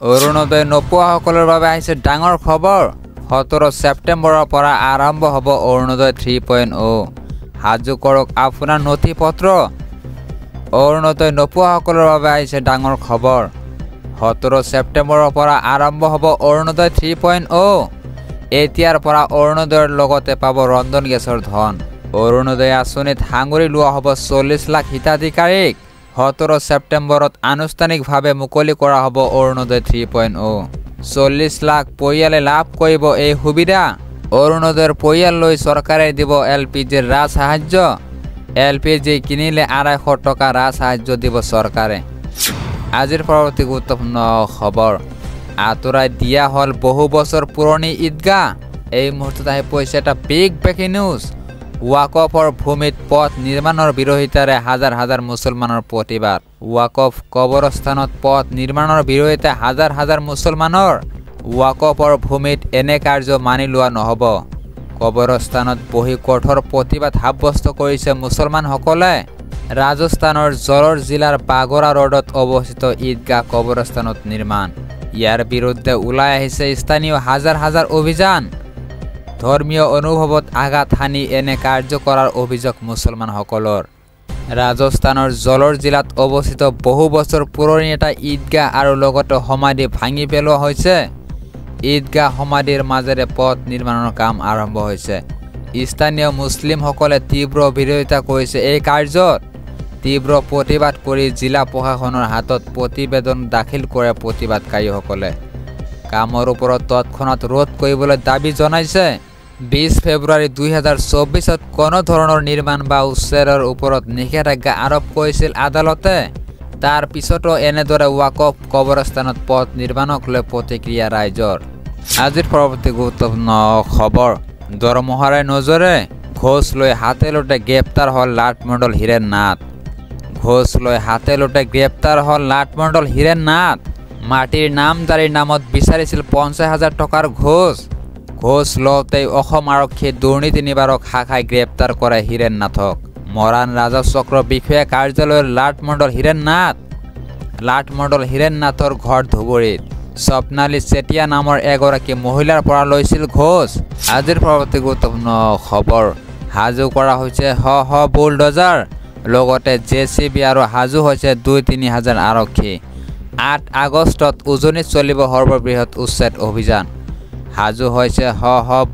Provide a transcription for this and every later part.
অৰুণোদয় নোপোৱাসকলৰ বাবে আহিছে ডাঙৰ খবৰ। 17 ছেপ্টেম্বৰৰ পৰা আৰম্ভ হ'ব অৰুণোদয় 3.0। সাজু কৰক আপোনাৰ নথি পত্ৰ। অৰুণোদয় নোপোৱাসকলৰ বাবে আহিছে ডাঙৰ খবৰ। 17 ছেপ্টেম্বৰৰ পৰা আৰম্ভ হ'ব অৰুণোদয় 3.0। এতিয়াৰ পৰা অৰুণোদয়ৰ লগতে পাব ৰন্ধন গেছৰ ধন। অৰুণোদয় আঁচনিত সাঙুৰি লোৱা হ'ব 40 লাখ হিতাধিকাৰীক। 17 ছেপ্টেম্বৰত আনুষ্ঠানিকভাৱে মুকলি কৰা হ'ব অৰুণোদয় 3.0। 40 লাখ পৰিয়ালে লাভ কৰিব এই সুবিধা। অৰুণোদয়ৰ পৰিয়াললৈ চৰকাৰে দিব LPGৰ ৰাজ সাহায্য। LPG কিনিলে 250 টকা ৰাজ সাহায্য দিব চৰকাৰে। আজিৰ পৰৱৰ্তী গুৰুত্বপূৰ্ণ খবৰ, আঁতৰাই দিয়া হ'ল বহু বছৰ পুৰণি ঈদগাহ। এই মুহূৰ্তত আহি পৰিছে এটা বিগ ব্ৰেকিং নিউজ। ৱাকফৰ ভূমিত পথ নিৰ্মাণৰ বিৰোধিতাৰে হাজাৰ হাজাৰ মুছলমানৰ প্ৰতিবাদ। ৱাকফ কবৰস্থানত পথ নিৰ্মাণৰ বিৰোধিতা হাজাৰ হাজাৰ মুছলমানৰ। ৱাকফৰ ভূমিত এনে কাৰ্য মানি লোৱা নহ'ব। কবৰস্থানত বহি কঠোৰ প্ৰতিবাদ সাব্যস্ত কৰিছে মুছলমানসকলে। ৰাজস্থানৰ জলৰ জিলাৰ বাগৰা ৰোডত অৱস্থিত ঈদগাহ কবৰস্থানত নিৰ্মাণ। ইয়াৰ বিৰুদ্ধে ওলাই আহিছে স্থানীয় হাজাৰ হাজাৰ অভিযান। ধৰ্মীয় অনুভৱত আঘাত হানি এনে কাৰ্য কৰাৰ অভিযোগ মুছলমানসকলৰ। ৰাজস্থানৰ জলৰ জিলাত অৱস্থিত বহু বছৰ পুৰণি এটা ঈদগাহ আৰু লগতে সমাধি ভাঙি পেলোৱা হৈছে। ঈদগাহ সমাধিৰ মাজেৰে পথ নিৰ্মাণৰ কাম আৰম্ভ হৈছে। স্থানীয় মুছলিমসকলে তীব্ৰ বিৰোধিতা কৰিছে এই কাৰ্যত। তীব্ৰ প্ৰতিবাদ কৰি জিলা প্ৰশাসনৰ হাতত প্ৰতিবেদন দাখিল কৰে প্ৰতিবাদকাৰীসকলে। কামৰ ওপৰত তৎক্ষণাত ৰোধ কৰিবলৈ দাবী জনাইছে। 20 ফেব্ৰুৱাৰী 2024ত কোনো ধৰণৰ নিৰ্মাণ বা উচ্ছেদৰ ওপৰত নিষেধাজ্ঞা আৰোপ কৰিছিল আদালতে। তাৰ পিছতো এনেদৰে ৱাকফ কবৰস্থানত পথ নিৰ্মাণক লৈ প্ৰতিক্ৰিয়া ৰাইজৰ। আজিৰ পৰৱৰ্তী গুৰুত্বপূৰ্ণ খবৰ, দৰমহাৰে নজৰে ঘোষ লৈ হাতে লোটে গ্ৰেপ্তাৰ হ'ল লাটমণ্ডল হীৰেন নাথ। ঘোষ লৈ হাতে লোটে গ্ৰেপ্তাৰ হ'ল লাটমণ্ডল হীৰেন নাথ। মাটিৰ নামজাৰিৰ নামত বিচাৰিছিল 50,000 টকাৰ ঘোষ। ঘোষ লওঁতেই অসম আৰক্ষীয়ে দুৰ্নীতি নিবাৰক শাখাই গ্ৰেপ্তাৰ কৰে হীৰেন নাথক। মৰাণ ৰাজহ চক্ৰ বিষয়া কাৰ্যালয়ৰ লাটমণ্ডল হীৰেন নাথ। লাটমণ্ডল হীৰেন নাথৰ ঘৰ ধুবুৰীত। স্বপ্নালী চেতিয়া নামৰ এগৰাকী মহিলাৰ পৰা লৈছিল ঘোষ। আজিৰ পৰৱৰ্তী গুৰুত্বপূৰ্ণ খবৰ, সাজু কৰা হৈছে শ বুলডজাৰ, লগতে JCB আৰু সাজু হৈছে 2-3 হাজাৰ আৰক্ষী। 8 আগষ্টত উজনিত চলিব সৰ্ববৃহৎ উচ্ছেদ অভিযান। সাজু হৈছে শ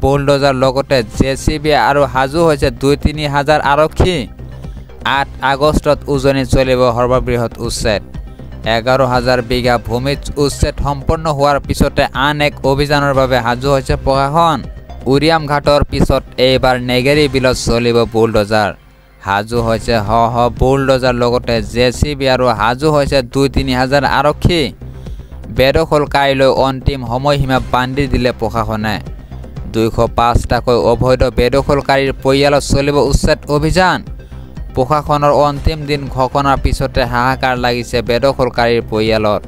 বুলডজাৰ, লগতে JCB আৰু সাজু হৈছে 2-3 হাজাৰ আৰক্ষী। 8 আগষ্টত উজনিত চলিব সৰ্ববৃহৎ উচ্ছেদ। 11,000 বিঘা ভূমিত উচ্ছেদ সম্পন্ন হোৱাৰ পিছতে আন এক অভিযানৰ বাবে সাজু হৈছে প্ৰশাসন। উৰিয়াম ঘাটৰ পিছত এইবাৰ নেগেৰী বিলত চলিব বুলডজাৰ। সাজু হৈছে শ বুলডজাৰ, লগতে JCB আৰু সাজু হৈছে 2-3 হাজাৰ আৰক্ষী। বেদখলকাৰীলৈ অন্তিম সময়সীমা বান্ধি দিলে প্ৰশাসনে। 205টাকৈ অবৈধ বেদখলকাৰীৰ পৰিয়ালত চলিব উচ্ছেদ অভিযান। প্ৰশাসনৰ অন্তিম দিন ঘোষণাৰ পিছতে হাহাকাৰ লাগিছে বেদখলকাৰীৰ পৰিয়ালত।